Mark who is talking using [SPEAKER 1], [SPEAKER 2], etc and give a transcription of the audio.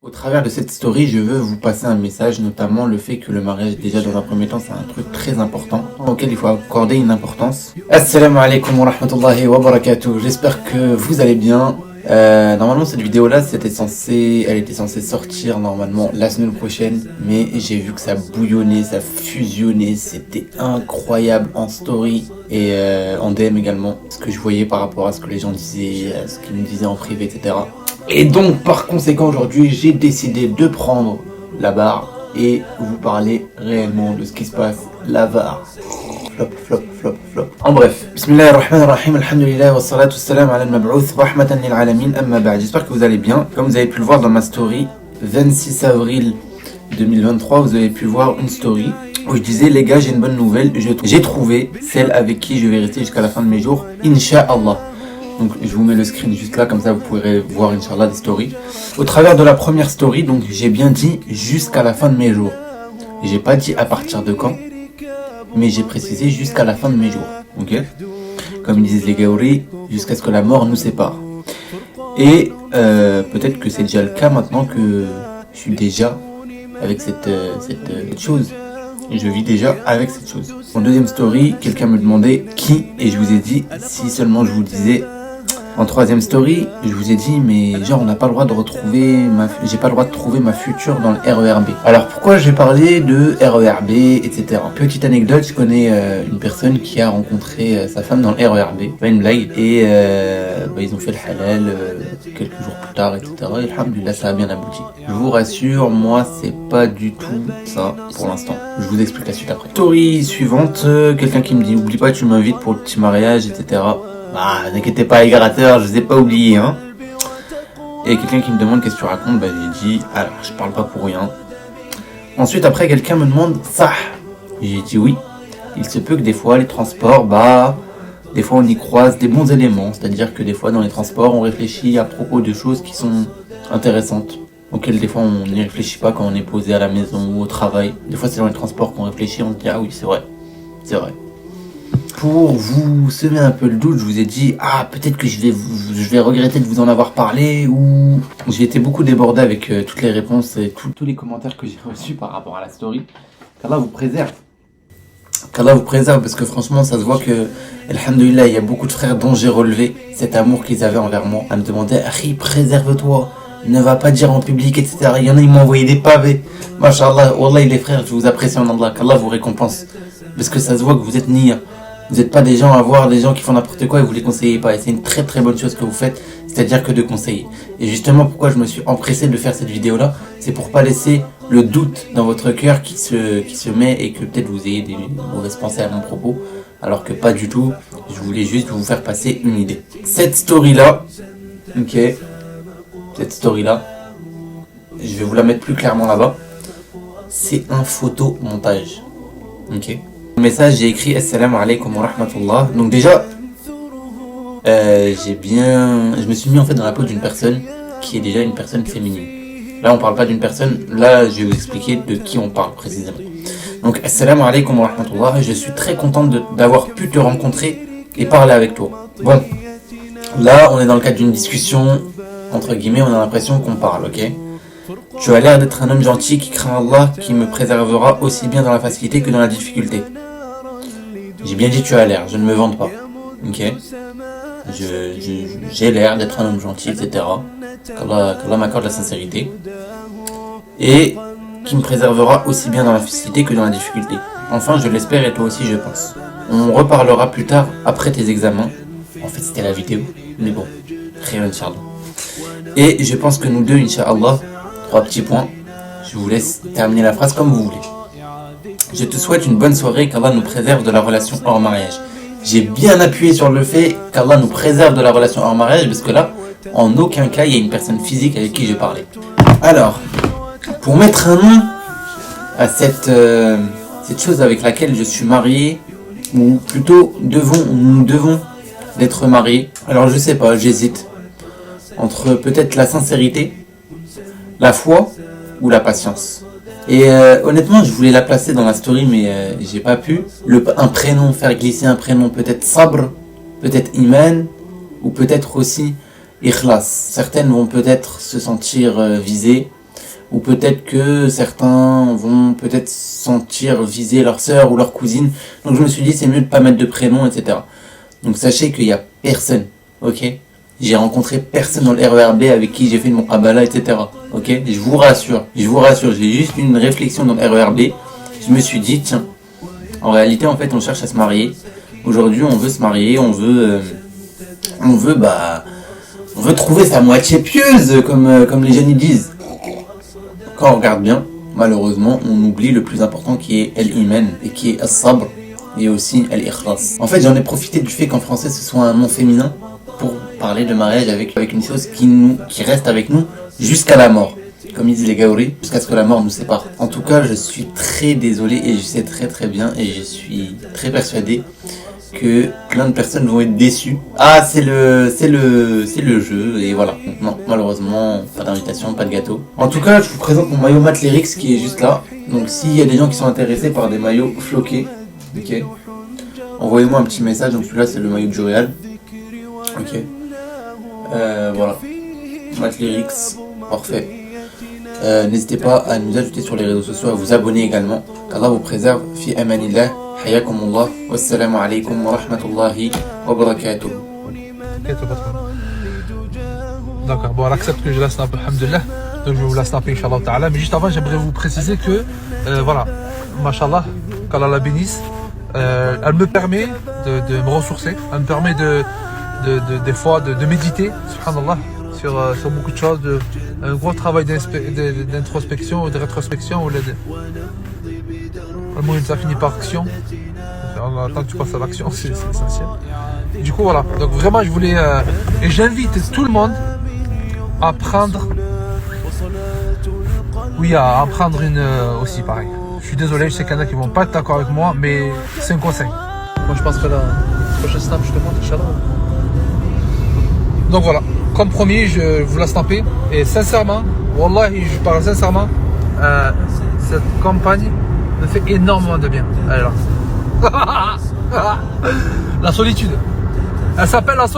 [SPEAKER 1] Au travers de cette story, je veux vous passer un message, notamment le fait que le mariage, déjà dans un premier temps, c'est un truc très important, auquel il faut accorder une importance. Assalamu alaikum wa rahmatullahi wa barakatuh. J'espère que vous allez bien. Normalement, cette vidéo-là, elle était censée sortir normalement la semaine prochaine, mais j'ai vu que ça bouillonnait, ça fusionnait, c'était incroyable en story et en DM également. Ce que je voyais par rapport à ce que les gens disaient, à ce qu'ils me disaient en privé, etc. Et donc, par conséquent, aujourd'hui, j'ai décidé de prendre la barre et vous parler réellement de ce qui se passe, la VAR. Flop. En bref, Bismillahirrahmanirrahim, alhamdulillah, wa salatu wassalam ala al-mab'outh, rahmatan lil alamin, amma ba'd. J'espère que vous allez bien. Comme vous avez pu le voir dans ma story, 26 avril 2023, vous avez pu voir une story où je disais, les gars, j'ai une bonne nouvelle, j'ai trouvé celle avec qui je vais rester jusqu'à la fin de mes jours, Inch'Allah. Donc je vous mets le screen juste là, comme ça vous pourrez voir Inch'Allah des stories. Au travers de la première story, donc j'ai bien dit jusqu'à la fin de mes jours. J'ai pas dit à partir de quand, mais j'ai précisé jusqu'à la fin de mes jours. Ok ? Comme disent les Gaouri, jusqu'à ce que la mort nous sépare. Et peut-être que c'est déjà le cas maintenant que je suis déjà avec cette chose. Et je vis déjà avec cette chose. En deuxième story, quelqu'un me demandait qui, et je vous ai dit, si seulement je vous disais. En troisième story, je vous ai dit, mais genre on n'a pas le droit de j'ai pas le droit de trouver ma future dans le RERB. Alors pourquoi j'ai parlé de RERB, etc. Petite anecdote, je connais une personne qui a rencontré sa femme dans le RERB, pas une blague, et ils ont fait le halal quelques jours plus tard, etc. Et alhamdoulilah, ça a bien abouti. Je vous rassure, moi c'est pas du tout ça pour l'instant. Je vous explique la suite après. Story suivante, quelqu'un qui me dit, oublie pas tu m'invites pour le petit mariage, etc. Ah, n'inquiétez pas les grateurs, je vous ai pas oublié, hein. Et quelqu'un qui me demande qu'est-ce que tu racontes, j'ai dit, alors, je parle pas pour rien. Ensuite, après, quelqu'un me demande, ça. J'ai dit oui. Il se peut que des fois, les transports, des fois, on y croise des bons éléments. C'est-à-dire que des fois, dans les transports, on réfléchit à propos de choses qui sont intéressantes, auxquelles des fois, on n'y réfléchit pas quand on est posé à la maison ou au travail. Des fois, c'est dans les transports qu'on réfléchit, on se dit, ah oui, c'est vrai. Pour vous semer un peu le doute, je vous ai dit, peut-être que je vais regretter de vous en avoir parlé, ou j'ai été beaucoup débordé avec toutes les réponses et tous les commentaires que j'ai reçus par rapport à la story. Qu'Allah vous préserve. Qu'Allah vous préserve, parce que franchement, ça se voit que, alhamdoulilah, il y a beaucoup de frères dont j'ai relevé cet amour qu'ils avaient envers moi, à me demander, préserve-toi, ne va pas dire en public, etc. Il y en a, ils m'ont envoyé des pavés. Masha'Allah, wallah, les frères, je vous apprécie en Allah, qu'Allah vous récompense. Parce que ça se voit que vous êtes niais. Vous n'êtes pas des gens à voir des gens qui font n'importe quoi et vous les conseillez pas. Et c'est une très très bonne chose que vous faites, c'est-à-dire que de conseiller. Et justement, pourquoi je me suis empressé de faire cette vidéo-là, c'est pour pas laisser le doute dans votre cœur qui se met et que peut-être vous ayez des mauvaises pensées à mon propos, alors que pas du tout. Je voulais juste vous faire passer une idée. Cette story-là, je vais vous la mettre plus clairement là-bas. C'est un photomontage. Ok. Le message, j'ai écrit Assalamu alaikum wa rahmatullah. Donc déjà, je me suis mis en fait dans la peau d'une personne qui est déjà une personne féminine. Là, on parle pas d'une personne, là, je vais vous expliquer de qui on parle précisément. Donc, Assalamu alaikum wa rahmatullah. Je suis très content d'avoir pu te rencontrer et parler avec toi. Bon, là, on est dans le cadre d'une discussion, entre guillemets, on a l'impression qu'on parle, ok ? Tu as l'air d'être un homme gentil qui craint Allah, qui me préservera aussi bien dans la facilité que dans la difficulté. J'ai bien dit tu as l'air, je ne me vante pas. Ok. J'ai l'air d'être un homme gentil, etc. Qu'Allah m'accorde la sincérité. Et qui me préservera aussi bien dans la facilité que dans la difficulté. Enfin, je l'espère et toi aussi, je pense. On reparlera plus tard, après tes examens. En fait, c'était la vidéo. Mais bon, rien Inch'Allah. Et je pense que nous deux, Inch'Allah, 3 petits points. Je vous laisse terminer la phrase comme vous voulez. Je te souhaite une bonne soirée, qu'Allah nous préserve de la relation hors mariage. J'ai bien appuyé sur le fait qu'Allah nous préserve de la relation hors mariage, parce que là, en aucun cas, il y a une personne physique avec qui je parlais. Alors, pour mettre un nom à cette chose avec laquelle je suis marié, ou plutôt nous devons d'être mariés, alors je sais pas, j'hésite entre peut-être la sincérité, la foi ou la patience. Et honnêtement, je voulais la placer dans la story, mais j'ai pas pu. Un prénom, faire glisser un prénom, peut-être Sabr, peut-être Iman, ou peut-être aussi Ikhlas. Certaines vont peut-être se sentir visées, ou peut-être que certains vont peut-être sentir viser leur sœur ou leur cousine. Donc je me suis dit c'est mieux de pas mettre de prénom, etc. Donc sachez qu'il y a personne, ok? J'ai rencontré personne dans le RERB avec qui j'ai fait une muqabala, etc. Ok? Je vous rassure, j'ai juste une réflexion dans le RERB. Je me suis dit, tiens, en réalité, en fait, on cherche à se marier. Aujourd'hui, on veut se marier, on veut trouver sa moitié pieuse, comme les jeunes y disent. Quand on regarde bien, malheureusement, on oublie le plus important qui est el-iman et qui est as-sabr et aussi el-ikhlas. En fait, j'en ai profité du fait qu'en français ce soit un nom féminin pour parler de mariage avec une chose qui reste avec nous jusqu'à la mort. Comme ils disent les Gaouri, jusqu'à ce que la mort nous sépare. En tout cas, je suis très désolé et je sais très très bien et je suis très persuadé que plein de personnes vont être déçues. Ah, c'est le jeu et voilà. Non, malheureusement, pas d'invitation, pas de gâteau. En tout cas, je vous présente mon maillot Matt Lyrics qui est juste là. Donc s'il y a des gens qui sont intéressés par des maillots floqués, ok, envoyez-moi un petit message. Donc celui-là, c'est le maillot du Real. Ok. Voilà. Matt Lyrics, parfait. N'hésitez pas à nous ajouter sur les réseaux sociaux, à vous abonner également. Qu'Allah vous préserve. Fi amanillah. Hayakumullah. Wassalamu alaikum wa rahmatullahi wa barakatuh.
[SPEAKER 2] D'accord, bon, elle accepte que je la snappe, alhamdulillah. Donc je vais vous la snapper, Inch'Allah ta'ala. Mais juste avant, j'aimerais vous préciser que, voilà, Mashallah, qu'Allah la bénisse, elle me permet de me ressourcer. Elle me permet des fois de méditer, subhanallah, sur beaucoup de choses, un gros travail d'introspection ou de rétrospection. Le mot ça finit par action. Tant que tu passes à l'action, c'est essentiel. Du coup, voilà. Donc vraiment, je voulais et j'invite tout le monde à prendre, à prendre une aussi pareil. Je suis désolé, je sais qu'il y en a qui vont pas être d'accord avec moi, mais c'est un conseil. Moi, je pense que la prochaine snap, je te montre, Inch'Allah. Donc voilà, comme promis, je vous la snapper. Et sincèrement, wallahi, je parle sincèrement, cette campagne me fait énormément de bien. Allez là. La solitude. Elle s'appelle la solitude.